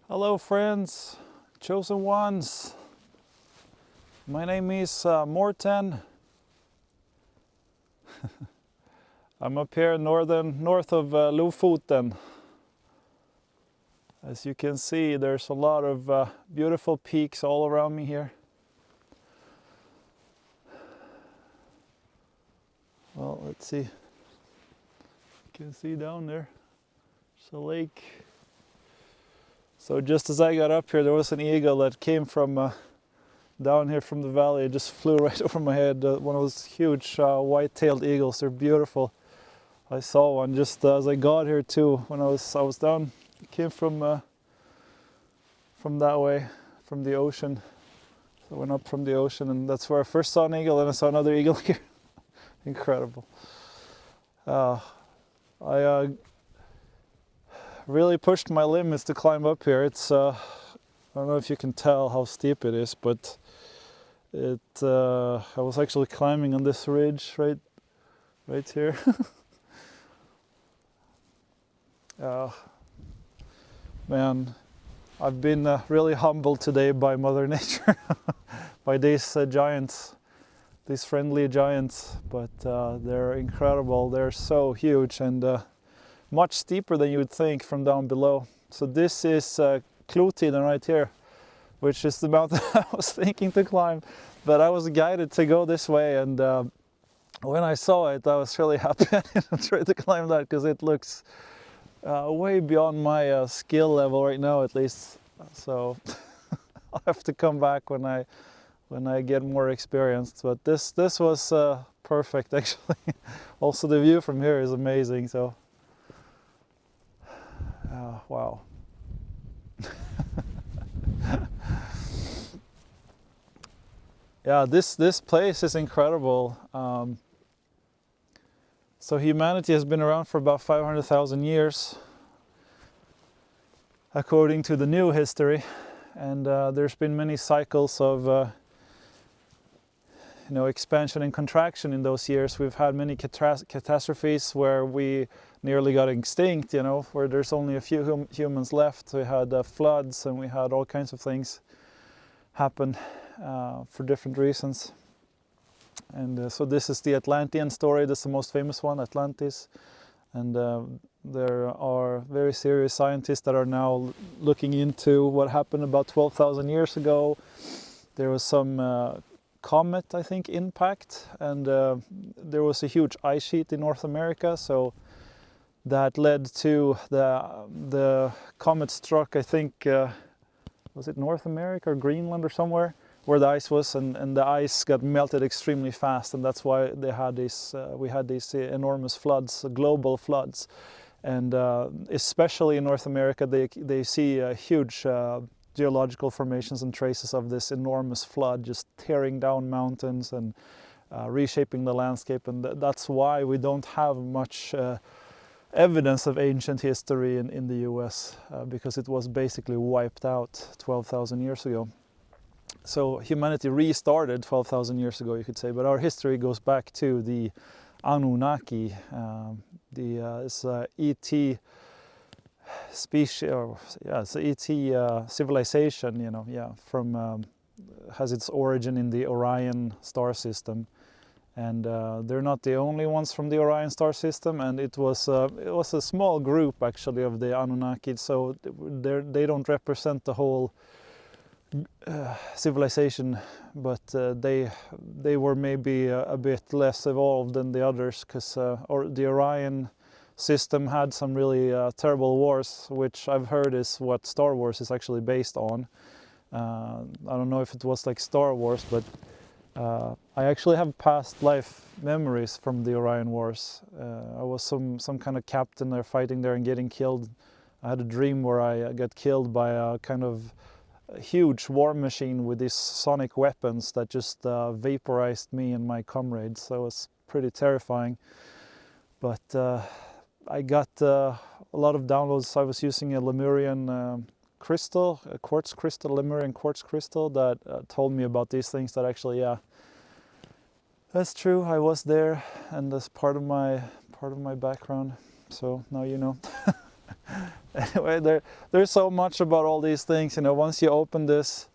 Hello friends, chosen ones. My name is Morten. I'm up here north of Lofoten. As you can see, there's a lot of beautiful peaks all around me here. Well, let's see. You can see down there, there's a lake. So just as I got up here, there was an eagle that came from down here from the valley. It just flew right over my head. One of those huge white-tailed eagles. They're beautiful. I saw one just as I got here too. When I was down, it came from that way, from the ocean. So I went up from the ocean, and that's where I first saw an eagle, and I saw another eagle here. Incredible. I really pushed my limits to climb up here. It's I don't know if you can tell how steep it is, but I was actually climbing on this ridge right here. Man, I've been really humbled today by Mother Nature, by these giants, these friendly giants, but they're incredible. They're so huge and much steeper than you would think from down below. So this is Klotiden right here, which is the mountain I was thinking to climb, but I was guided to go this way, and when I saw it, I was really happy I didn't try to climb that, because it looks way beyond my skill level right now, at least. So I'll have to come back when I get more experienced. But this was perfect, actually. Also, the view from here is amazing. So wow. Yeah, this place is incredible. So humanity has been around for about 500,000 years, according to the new history, and there's been many cycles of expansion and contraction in those years. We've had many catastrophes where we nearly got extinct, where there's only a few humans left. We had floods, and we had all kinds of things happen for different reasons. And so this is the Atlantean story. That's the most famous one, Atlantis. And there are very serious scientists that are now looking into what happened about 12,000 years ago. There was some comet, I think, impact, and there was a huge ice sheet in North America. So that led to the comet struck, I think, was it North America or Greenland or somewhere, where the ice was, and the ice got melted extremely fast, and that's why they had we had these enormous floods, global floods. And especially in North America, they see huge geological formations and traces of this enormous flood just tearing down mountains and reshaping the landscape. And that's why we don't have much evidence of ancient history in the US, because it was basically wiped out 12,000 years ago. So humanity restarted 12,000 years ago, you could say, but our history goes back to the Anunnaki, it's ET species, or yeah, it's ET civilization, from has its origin in the Orion star system, and they're not the only ones from the Orion star system, and it was a small group actually of the Anunnaki, so they don't represent the whole civilization, but they were maybe a bit less evolved than the others, because the Orion system had some really terrible wars, which I've heard is what Star Wars is actually based on. I don't know if it was like Star Wars, but I actually have past life memories from the Orion Wars. I was some kind of captain there fighting there and getting killed. I had a dream where I got killed by a kind of a huge war machine with these sonic weapons that just vaporized me and my comrades. So it was pretty terrifying. But I got a lot of downloads. I was using a Lemurian crystal, a quartz crystal, Lemurian quartz crystal, that told me about these things. That actually, yeah, that's true. I was there, and that's part of my background. So now you know. Anyway, there's so much about all these things, you know. Once you open this,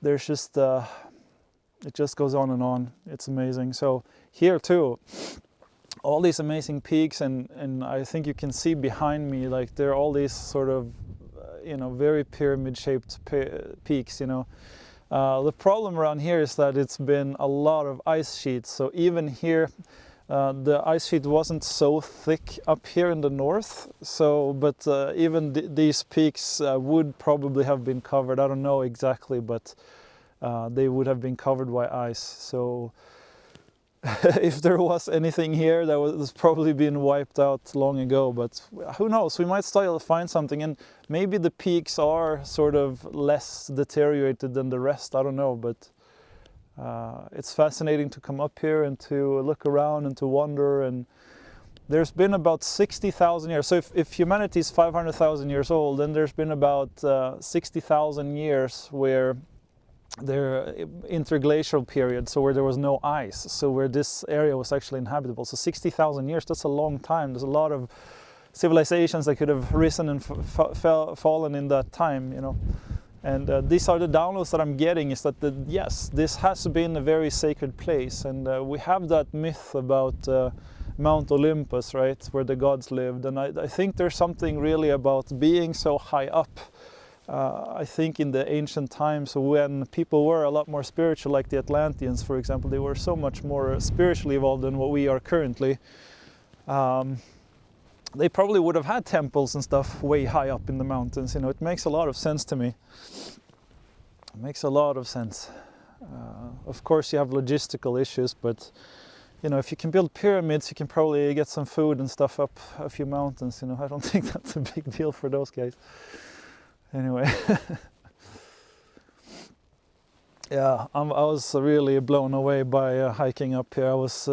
there's just it just goes on and on. It's amazing. So here too, all these amazing peaks, and I think you can see behind me, like there are all these sort of you know, very pyramid shaped peaks, you know. The problem around here is that it's been a lot of ice sheets. So even here, the ice sheet wasn't so thick up here in the north. So, but even these peaks would probably have been covered. I don't know exactly, but they would have been covered by ice. So if there was anything here, that was probably been wiped out long ago, but who knows, we might still find something, and maybe the peaks are sort of less deteriorated than the rest, I don't know, but it's fascinating to come up here and to look around and to wonder. And there's been about 60,000 years, so if humanity is 500,000 years old, then there's been about 60,000 years where there interglacial period, so where there was no ice, so where this area was actually inhabitable. So 60,000 years, that's a long time. There's a lot of civilizations that could have risen and fallen in that time, you know. And these are the downloads that I'm getting, is that yes, this has been a very sacred place, and we have that myth about Mount Olympus, right, where the gods lived, and I think there's something really about being so high up. I think in the ancient times, when people were a lot more spiritual, like the Atlanteans, for example, they were so much more spiritually evolved than what we are currently. They probably would have had temples and stuff way high up in the mountains. You know, it makes a lot of sense to me. It makes a lot of sense. Of course, you have logistical issues, but you know, if you can build pyramids, you can probably get some food and stuff up a few mountains. You know, I don't think that's a big deal for those guys. Anyway, yeah, I was really blown away by hiking up here. I was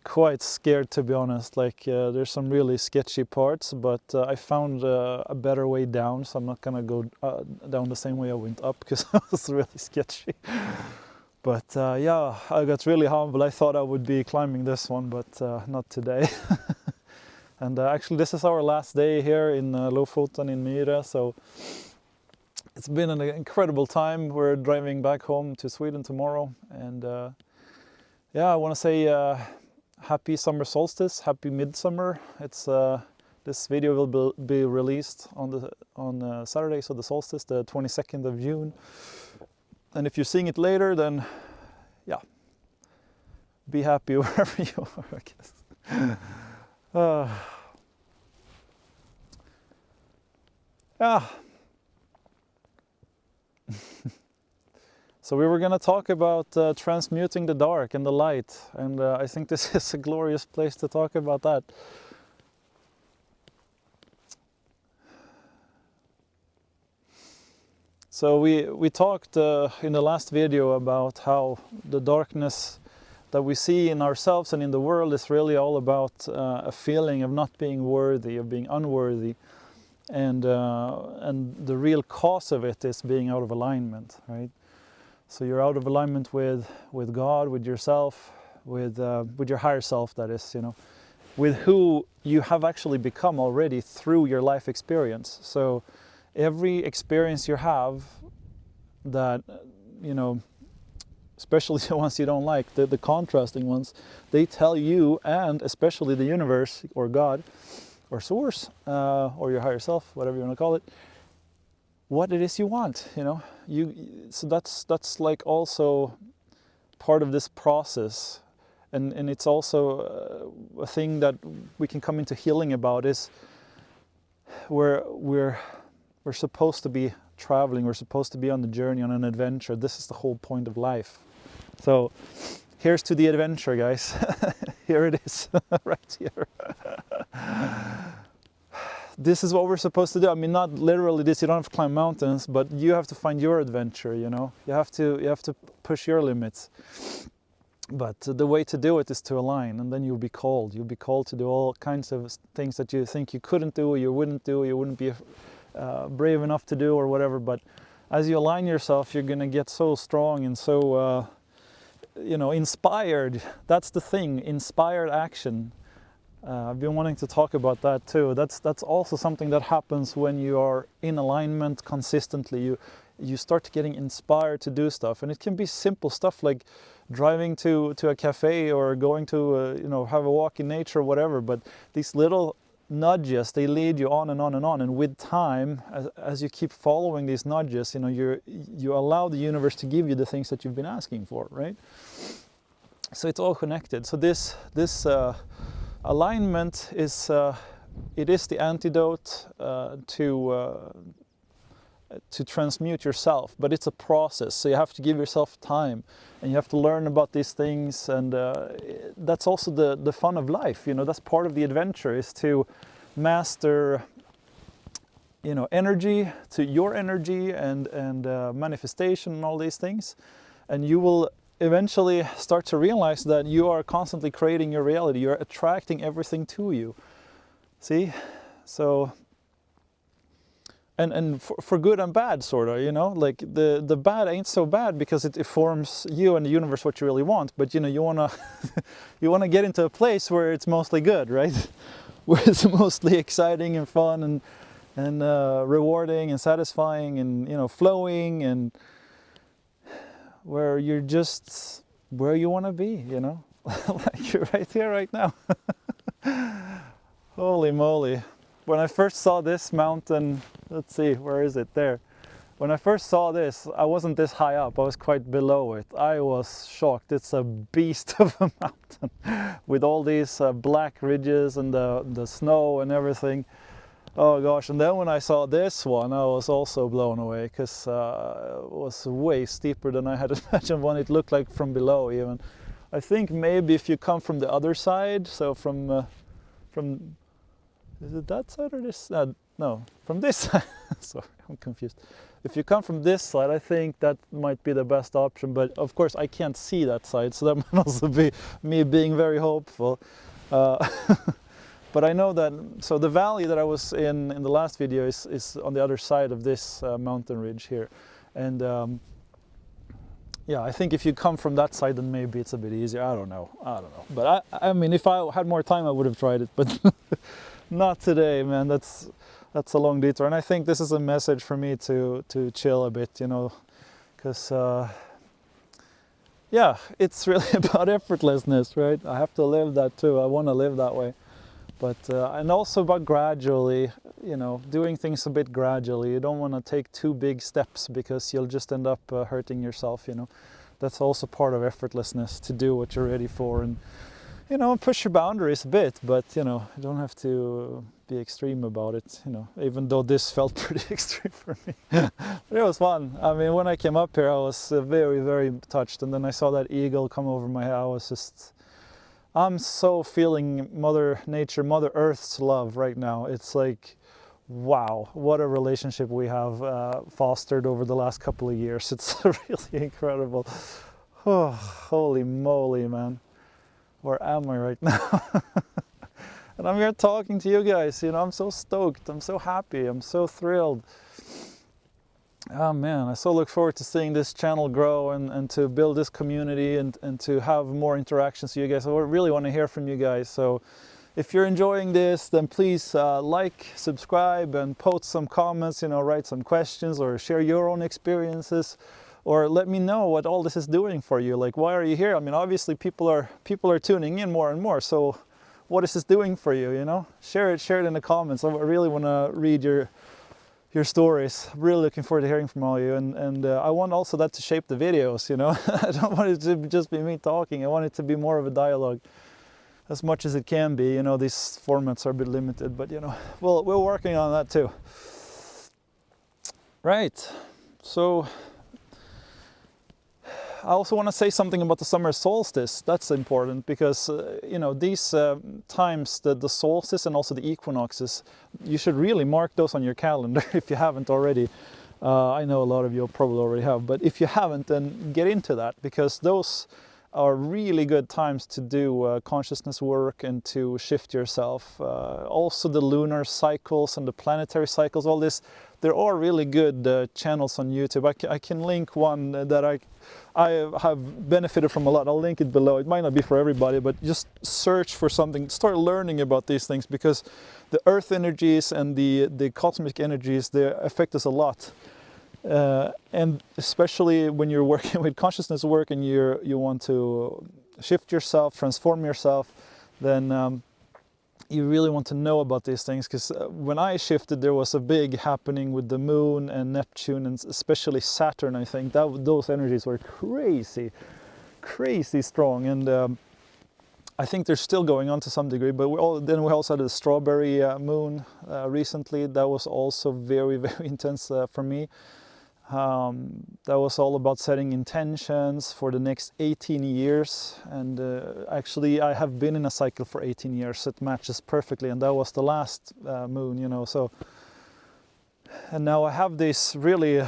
quite scared, to be honest. Like there's some really sketchy parts, but I found a better way down, so I'm not gonna go down the same way I went up, because it was really sketchy. But yeah, I got really humble. I thought I would be climbing this one, but not today. And actually this is our last day here in Lofoten in Myre, so it's been an incredible time. We're driving back home to Sweden tomorrow, and yeah, I want to say happy summer solstice, happy midsummer. It's this video will be released on Saturday, so the solstice, the 22nd of June. And if you're seeing it later, then yeah, be happy wherever you are, I guess. Yeah. So we were going to talk about transmuting the dark and the light, and I think this is a glorious place to talk about that. So we talked in the last video about how the darkness that we see in ourselves and in the world is really all about a feeling of not being worthy, of being unworthy, and the real cause of it is being out of alignment, right? So you're out of alignment with God, with yourself, with your higher self, that is, you know, with who you have actually become already through your life experience. So every experience you have that, you know, especially the ones you don't like, the contrasting ones, they tell you, and especially the universe or God or source or your higher self, whatever you want to call it, what it is you want, you know. So that's like also part of this process, and it's also a thing that we can come into healing about, is we're supposed to be traveling, we're supposed to be on the journey, on an adventure. This is the whole point of life. So here's to the adventure, guys. Here it is, right here. This is what we're supposed to do. I mean, not literally this, you don't have to climb mountains, but you have to find your adventure, you know. You have to push your limits. But the way to do it is to align, and then you'll be called. You'll be called to do all kinds of things that you think you couldn't do, or you wouldn't do, or you wouldn't be brave enough to do, or whatever. But as you align yourself, you're gonna get so strong and so, you know, inspired. That's the thing, inspired action. I've been wanting to talk about that too. That's also something that happens when you are in alignment consistently. You start getting inspired to do stuff, and it can be simple stuff like driving to a cafe or going to you know, have a walk in nature or whatever. But these little nudges, they lead you on and on and on. And with time, as you keep following these nudges, you know, you allow the universe to give you the things that you've been asking for, right? So it's all connected. So this alignment is it is the antidote to transmute yourself, but it's a process. So you have to give yourself time, and you have to learn about these things, and that's also the fun of life. You know, that's part of the adventure, is to master, you know, energy, to your energy and manifestation and all these things, and you will eventually start to realize that you are constantly creating your reality. You're attracting everything to you. See? So, and for good and bad, sort of, you know, like the bad ain't so bad because it informs you and the universe what you really want. But you know, you wanna you wanna get into a place where it's mostly good, right? Where it's mostly exciting and fun and rewarding and satisfying and, you know, flowing, and where you're just where you want to be, you know, like you're right here, right now. Holy moly. When I first saw this mountain, let's see, where is it? There. When I first saw this, I wasn't this high up, I was quite below it. I was shocked. It's a beast of a mountain with all these black ridges and the snow and everything. Oh gosh, and then when I saw this one, I was also blown away, because it was way steeper than I had imagined what it looked like from below even. I think maybe if you come from the other side, so from is it that side or this? No, from this side. Sorry, I'm confused. If you come from this side, I think that might be the best option, but of course I can't see that side, so that might also be me being very hopeful. But I know that, so the valley that I was in the last video is on the other side of this mountain ridge here. And yeah, I think if you come from that side, then maybe it's a bit easier. I don't know. But I mean, if I had more time, I would have tried it, but not today, man. That's a long detour. And I think this is a message for me to chill a bit, you know, because yeah, it's really about effortlessness, right? I have to live that too. I want to live that way. But and also about gradually, you know, doing things a bit gradually. You don't want to take too big steps, because you'll just end up hurting yourself, you know. That's also part of effortlessness, to do what you're ready for, and, you know, push your boundaries a bit, but, you know, you don't have to be extreme about it, you know, even though this felt pretty extreme for me. But it was fun. I mean, when I came up here, I was very, very touched, and then I saw that eagle come over my head. I was just... I'm so feeling Mother Nature, Mother Earth's love right now. It's like, wow, what a relationship we have fostered over the last couple of years. It's really incredible. Oh, holy moly, man. Where am I right now? And I'm here talking to you guys, you know, I'm so stoked, I'm so happy, I'm so thrilled. Oh man, I so look forward to seeing this channel grow and to build this community and to have more interactions with you guys. I really want to hear from you guys. So if you're enjoying this, then please like, subscribe, and post some comments, you know, write some questions or share your own experiences, or let me know what all this is doing for you. Like, why are you here? I mean, obviously people are tuning in more and more. So what is this doing for you, you know? Share it in the comments. I really want to read your stories. I'm really looking forward to hearing from all of you, and I want also that to shape the videos, you know. I don't want it to just be me talking. I want it to be more of a dialogue, as much as it can be. You know, these formats are a bit limited, but, you know, well, we're working on that too. Right, so I also want to say something about the summer solstice. That's important, because you know, these times, the solstice and also the equinoxes, you should really mark those on your calendar if you haven't already. I know a lot of you probably already have, but if you haven't, then get into that, because those are really good times to do consciousness work and to shift yourself. Also the lunar cycles and the planetary cycles, all this, there are really good channels on YouTube. I can link one that I have benefited from a lot. I'll link it below. It might not be for everybody, but just search for something, start learning about these things, because the earth energies and the cosmic energies, they affect us a lot. And especially when you're working with consciousness work and you want to shift yourself, transform yourself, then you really want to know about these things, because when I shifted, there was a big happening with the moon and Neptune, and especially Saturn. I think those energies were crazy strong, and I think they're still going on to some degree. But then we also had the strawberry moon recently. That was also very intense for me. That was all about setting intentions for the next 18 years, and actually I have been in a cycle for 18 years. It matches perfectly, and that was the last moon, you know. So, and now I have these really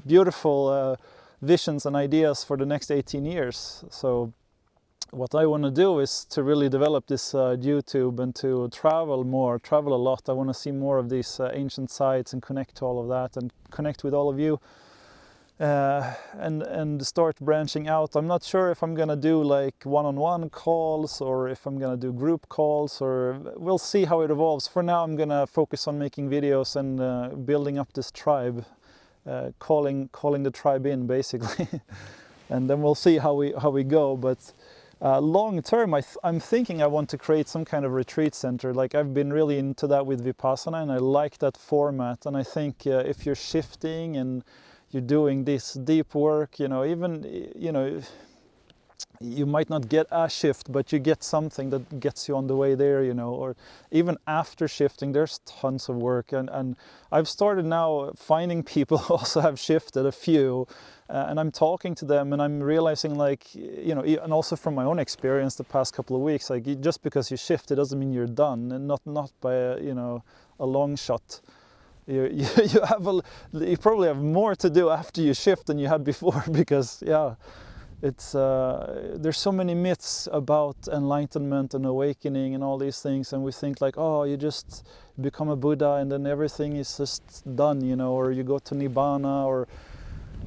beautiful visions and ideas for the next 18 years. So what I want to do is to really develop this YouTube and to travel a lot. I want to see more of these ancient sites and connect to all of that and connect with all of you, and start branching out. I'm not sure if I'm gonna do like one-on-one calls or if I'm gonna do group calls, or we'll see how it evolves. For now, I'm gonna focus on making videos and building up this tribe, calling the tribe in, basically. And then we'll see how we go. But long term, I'm thinking I want to create some kind of retreat center. Like, I've been really into that with Vipassana, and I like that format. And I think if you're shifting and you're doing this deep work, you know, even, you know, you might not get a shift, but you get something that gets you on the way there, you know. Or even after shifting, there's tons of work, and I've started now finding people who also have shifted, a few, and I'm talking to them, and I'm realizing, like, you know, and also from my own experience the past couple of weeks, like, just because you shift, it doesn't mean you're done, and not by you know, a long shot. You probably have more to do after you shift than you had before, because yeah, it's there's so many myths about enlightenment and awakening and all these things, and we think like, oh, you just become a Buddha and then everything is just done, you know, or you go to Nibbana or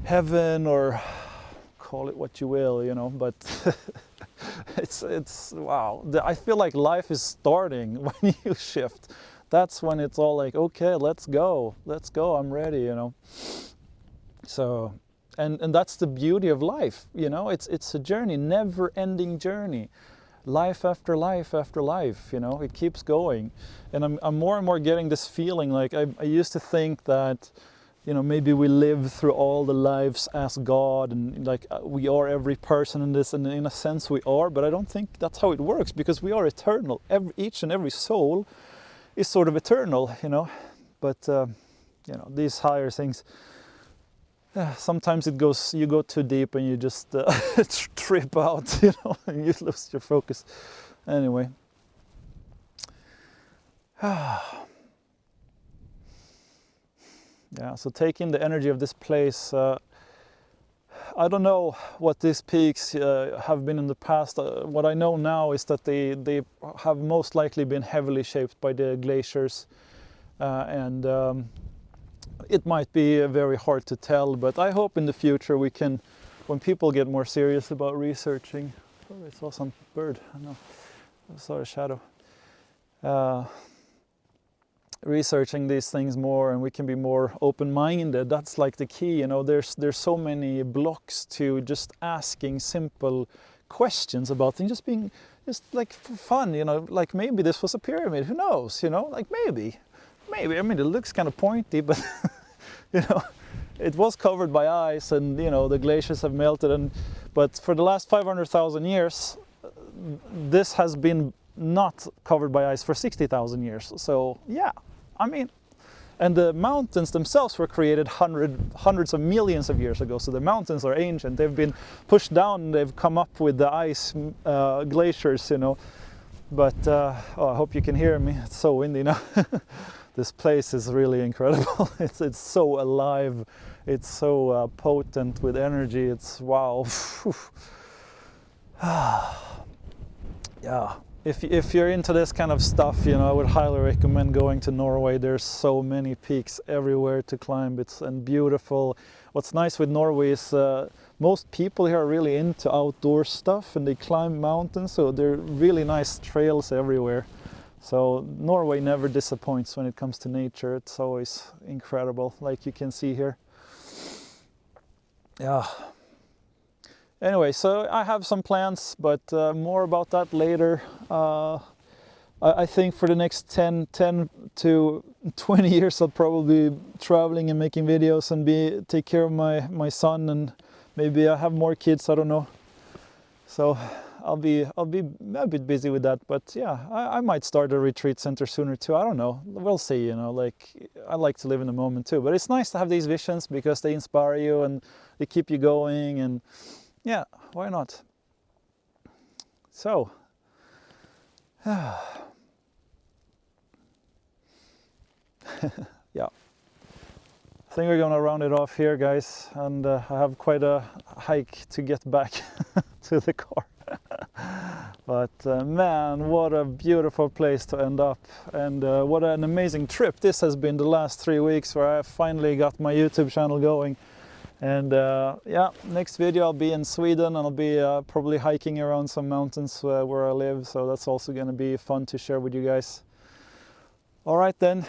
heaven, or call it what you will, you know. But it's wow. I feel like life is starting when you shift. That's when it's all like, okay, let's go, I'm ready, you know. So, and that's the beauty of life, you know. It's a journey, never-ending journey, life after life after life, you know. It keeps going, and I'm more and more getting this feeling. Like, I used to think that, you know, maybe we live through all the lives as God, and like we are every person in this, and in a sense we are, but I don't think that's how it works, because we are eternal. Each and every soul is sort of eternal, you know. But you know, these higher things, sometimes you go too deep and you just trip out, you know, and you lose your focus. Anyway, yeah, so take in the energy of this place. I don't know what these peaks have been in the past. What I know now is that they have most likely been heavily shaped by the glaciers, and it might be very hard to tell, but I hope in the future we can, when people get more serious about researching. Oh, I saw some bird. No, I saw a shadow. Researching these things more, and we can be more open-minded. That's like the key, you know. There's so many blocks to just asking simple questions about things, just like for fun, you know. Like, maybe this was a pyramid, who knows, you know. Like, maybe I mean, it looks kind of pointy, but you know, it was covered by ice, and you know, the glaciers have melted, but for the last 500,000 years this has been not covered by ice for 60,000 years. So yeah, I mean, and the mountains themselves were created hundreds of millions of years ago. So the mountains are ancient. They've been pushed down, and they've come up with the ice glaciers, you know. But oh, I hope you can hear me. It's so windy now. This place is really incredible. It's so alive. It's so potent with energy. It's wow. Yeah, if you're into this kind of stuff, you know, I would highly recommend going to Norway. There's so many peaks everywhere to climb. It's and beautiful. What's nice with Norway is most people here are really into outdoor stuff and they climb mountains, so there are really nice trails everywhere. So Norway never disappoints when it comes to nature. It's always incredible, like you can see here. Yeah. Anyway, so I have some plans, but more about that later. I think for the next 10 to 20 years I'll probably be traveling and making videos and take care of my son, and maybe I have more kids, I don't know. So I'll be a bit busy with that, but yeah, I might start a retreat center sooner too. I don't know. We'll see, you know, like I like to live in the moment too, but it's nice to have these visions because they inspire you and they keep you going, and yeah, why not? So yeah, I think we're gonna round it off here, guys, and I have quite a hike to get back to the car. But man, what a beautiful place to end up, and what an amazing trip this has been the last 3 weeks, where I finally got my YouTube channel going. And yeah, next video I'll be in Sweden, and I'll be probably hiking around some mountains where I live, so that's also going to be fun to share with you guys. All right then.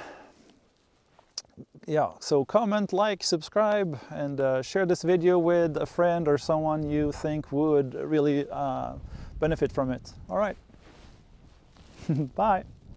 Yeah, so comment, like, subscribe, and share this video with a friend or someone you think would really benefit from it. All right. Bye.